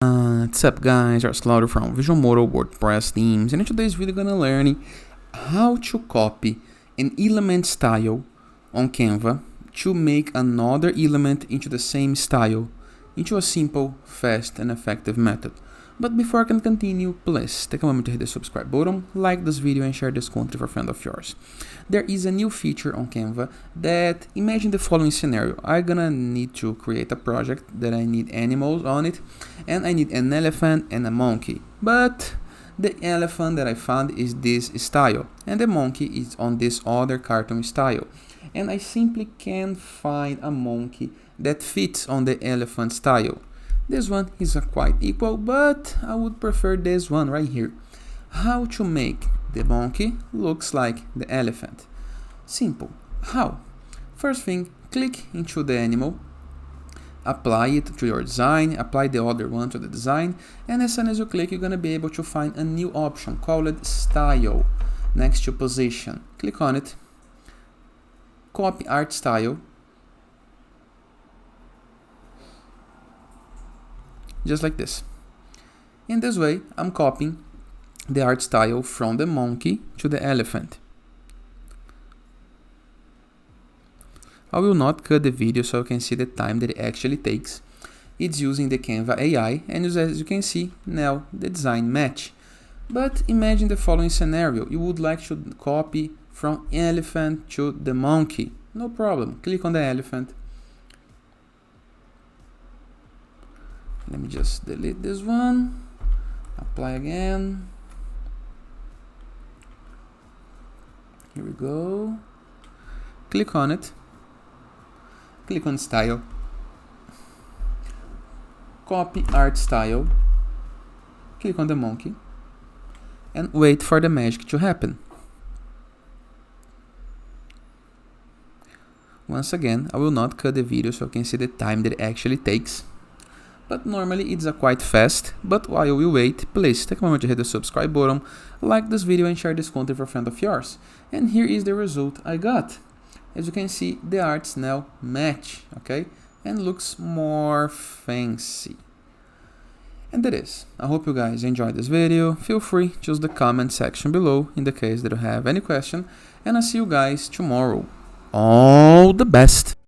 What's up guys, it's Claudio from Visualmodo WordPress themes, and in today's video we're gonna learn how to copy an element style on Canva to make another element into the same style into a simple, fast and effective method. But before I can continue, please take a moment to hit the subscribe button, like this video and share this content with a friend of yours. There is a new feature on Canva that, imagine the following scenario. I'm gonna need to create a project that I need animals on it, and I need an elephant and a monkey. But the elephant that I found is this style, and the monkey is on this other cartoon style. And I simply can't find a monkey that fits on the elephant style. This one is quite equal, but I would prefer this one right here. How to make the monkey looks like the elephant? Simple. How? First thing, click into the animal, apply it to your design, apply the other one to the design, and as soon as you click, you're going to be able to find a new option called Style next to Position. Click on it, copy art style, just like this. In this way, I'm copying the art style from the monkey to the elephant. I will not cut the video so you can see the time that it actually takes. It's using the Canva AI, and as you can see, now the design match. But imagine the following scenario. You would like to copy from elephant to the monkey. No problem. Click on the elephant. Let me just delete this one, apply again. Here we go. Click on it. Click on style. Copy art style. Click on the monkey. And wait for the magic to happen. Once again, I will not cut the video so you can see the time that it actually takes. But normally it's quite fast, but while we wait, please take a moment to hit the subscribe button, like this video and share this content with a friend of yours. And here is the result I got. As you can see, the arts now match, okay? And looks more fancy. And that is. I hope you guys enjoyed this video. Feel free to use the comment section below in the case that you have any question. And I'll see you guys tomorrow. All the best!